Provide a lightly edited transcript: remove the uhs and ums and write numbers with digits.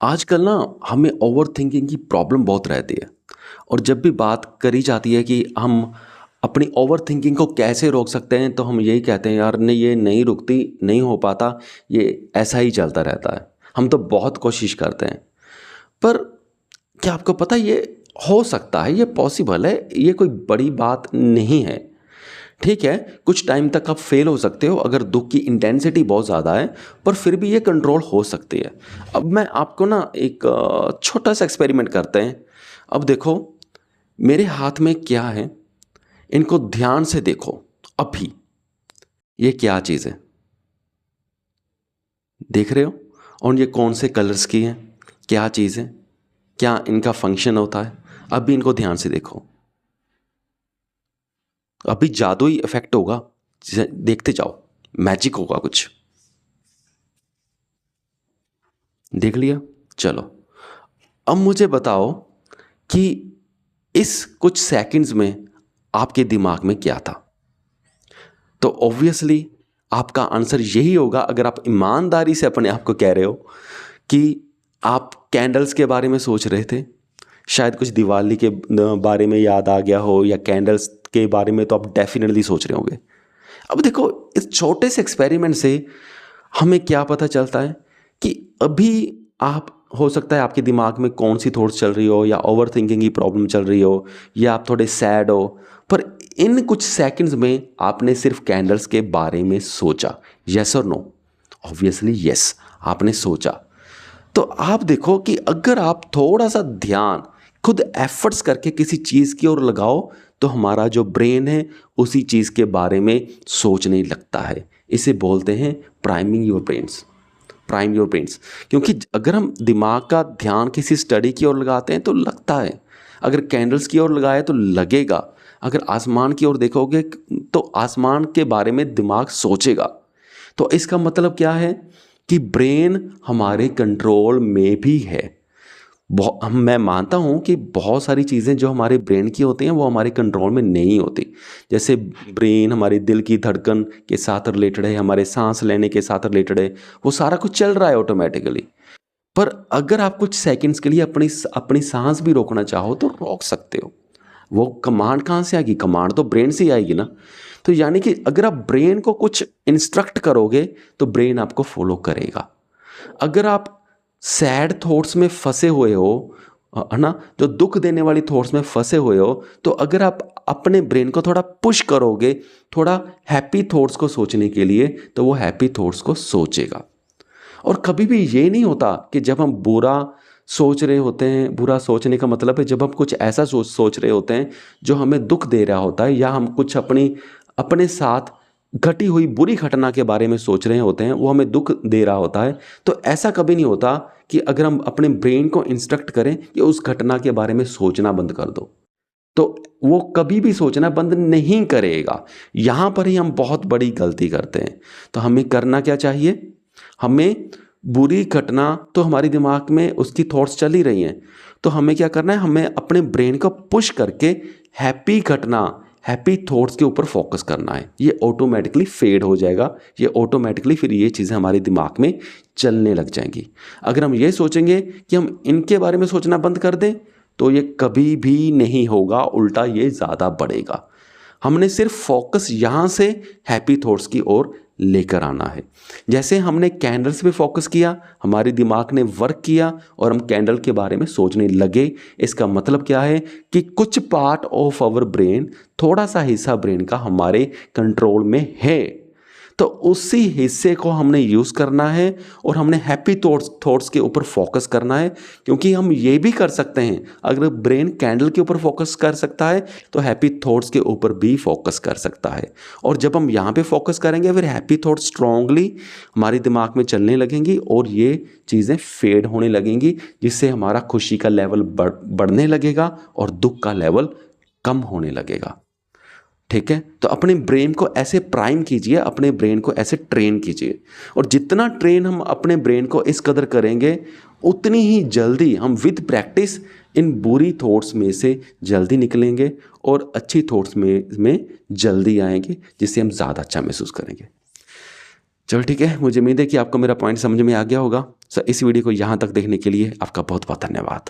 आजकल ना हमें ओवरथिंकिंग की प्रॉब्लम बहुत रहती है। और जब भी बात करी जाती है कि हम अपनी ओवरथिंकिंग को कैसे रोक सकते हैं, तो हम यही कहते हैं यार नहीं, ये नहीं रुकती, नहीं हो पाता, ये ऐसा ही चलता रहता है। हम तो बहुत कोशिश करते हैं, पर क्या आपको पता है ये हो सकता है, ये पॉसिबल है, ये कोई बड़ी बात नहीं है। ठीक है, कुछ टाइम तक आप फेल हो सकते हो अगर दुख की इंटेंसिटी बहुत ज़्यादा है, पर फिर भी ये कंट्रोल हो सकती है। अब मैं आपको ना एक छोटा सा एक्सपेरिमेंट करते हैं। अब देखो, मेरे हाथ में क्या है, इनको ध्यान से देखो। अभी ये क्या चीज़ है, देख रहे हो? और ये कौन से कलर्स की है, क्या चीज़ है, क्या इनका फंक्शन होता है? अभी इनको ध्यान से देखो। अभी जादुई इफेक्ट होगा, देखते जाओ, मैजिक होगा कुछ। देख लिया? चलो, अब मुझे बताओ कि इस कुछ सेकंड्स में आपके दिमाग में क्या था? तो ऑब्वियसली आपका आंसर यही होगा, अगर आप ईमानदारी से अपने आप को कह रहे हो कि आप कैंडल्स के बारे में सोच रहे थे। शायद कुछ दिवाली के बारे में याद आ गया हो, या कैंडल्स के बारे में तो आप डेफिनेटली सोच रहे होंगे। अब देखो, इस छोटे से एक्सपेरिमेंट से हमें क्या पता चलता है कि अभी आप, हो सकता है आपके दिमाग में कौन सी थॉट्स चल रही हो, या ओवर थिंकिंग की प्रॉब्लम चल रही हो, या आप थोड़े सैड हो, पर इन कुछ सेकंड्स में आपने सिर्फ कैंडल्स के बारे में सोचा। यस और नो? ऑब्वियसली यस, आपने सोचा। तो आप देखो कि अगर आप थोड़ा सा ध्यान खुद एफर्ट्स करके किसी चीज़ की ओर लगाओ, तो हमारा जो ब्रेन है उसी चीज़ के बारे में सोचने लगता है। इसे बोलते हैं priming your brains. Prime your brains. क्योंकि अगर हम दिमाग का ध्यान किसी स्टडी की ओर लगाते हैं तो लगता है, अगर कैंडल्स की ओर लगाए तो लगेगा, अगर आसमान की ओर देखोगे तो आसमान के बारे में दिमाग सोचेगा। तो इसका मतलब क्या है कि ब्रेन हमारे कंट्रोल में भी है। मैं मानता हूँ कि बहुत सारी चीज़ें जो हमारे ब्रेन की होती हैं वो हमारे कंट्रोल में नहीं होती। जैसे ब्रेन हमारे दिल की धड़कन के साथ रिलेटेड है, हमारे सांस लेने के साथ रिलेटेड है, वो सारा कुछ चल रहा है ऑटोमेटिकली। पर अगर आप कुछ सेकंड्स के लिए अपनी अपनी सांस भी रोकना चाहो तो रोक सकते हो। वो कमांड कहाँ से आएगी? कमांड तो ब्रेन से ही आएगी ना। तो यानी कि अगर आप ब्रेन को कुछ इंस्ट्रक्ट करोगे तो ब्रेन आपको फॉलो करेगा। अगर आप सैड थॉट्स में फंसे हुए हो, है ना, जो दुख देने वाली थॉट्स में फंसे हुए हो, तो अगर आप अपने ब्रेन को थोड़ा पुश करोगे थोड़ा हैप्पी थॉट्स को सोचने के लिए, तो वो हैप्पी थॉट्स को सोचेगा। और कभी भी ये नहीं होता कि जब हम बुरा सोच रहे होते हैं, बुरा सोचने का मतलब है जब हम कुछ ऐसा सोच रहे होते हैं जो हमें दुख दे रहा होता है, या हम कुछ अपने साथ घटी हुई बुरी घटना के बारे में सोच रहे होते हैं, वो हमें दुख दे रहा होता है। तो ऐसा कभी नहीं होता कि अगर हम अपने ब्रेन को इंस्ट्रक्ट करें कि उस घटना के बारे में सोचना बंद कर दो, तो वो कभी भी सोचना बंद नहीं करेगा। यहाँ पर ही हम बहुत बड़ी गलती करते हैं। तो हमें करना क्या चाहिए? हमें बुरी घटना तो हमारे दिमाग में उसकी थॉट्स चल ही रही हैं, तो हमें क्या करना है? हमें अपने ब्रेन को पुश करके हैप्पी घटना, हैप्पी थॉट्स के ऊपर फोकस करना है। ये ऑटोमेटिकली फेड हो जाएगा, ये ऑटोमेटिकली फिर ये चीज़ें हमारे दिमाग में चलने लग जाएंगी। अगर हम ये सोचेंगे कि हम इनके बारे में सोचना बंद कर दें, तो ये कभी भी नहीं होगा, उल्टा ये ज़्यादा बढ़ेगा। हमने सिर्फ फोकस यहाँ से हैप्पी थॉट्स की ओर लेकर आना है। जैसे हमने कैंडल्स पे फोकस किया, हमारे दिमाग ने वर्क किया और हम कैंडल के बारे में सोचने लगे। इसका मतलब क्या है कि कुछ पार्ट ऑफ आवर ब्रेन, थोड़ा सा हिस्सा ब्रेन का हमारे कंट्रोल में है, तो उसी हिस्से को हमने यूज़ करना है और हमने हैप्पी थॉट्स के ऊपर फोकस करना है। क्योंकि हम ये भी कर सकते हैं, अगर ब्रेन कैंडल के ऊपर फोकस कर सकता है तो हैप्पी थॉट्स के ऊपर भी फोकस कर सकता है। और जब हम यहाँ पे फोकस करेंगे फिर हैप्पी थॉट्स स्ट्रांगली हमारे दिमाग में चलने लगेंगी और ये चीज़ें फेड होने लगेंगी, जिससे हमारा खुशी का लेवल बढ़ने लगेगा और दुख का लेवल कम होने लगेगा। ठीक है, तो अपने ब्रेन को ऐसे प्राइम कीजिए, अपने ब्रेन को ऐसे ट्रेन कीजिए। और जितना ट्रेन हम अपने ब्रेन को इस कदर करेंगे, उतनी ही जल्दी हम विद प्रैक्टिस इन बुरी थॉट्स में से जल्दी निकलेंगे और अच्छी थॉट्स में जल्दी आएंगे, जिससे हम ज़्यादा अच्छा महसूस करेंगे। चलो ठीक है, मुझे उम्मीद है कि आपको मेरा पॉइंट समझ में आ गया होगा। सर इस वीडियो को यहाँ तक देखने के लिए आपका बहुत बहुत धन्यवाद।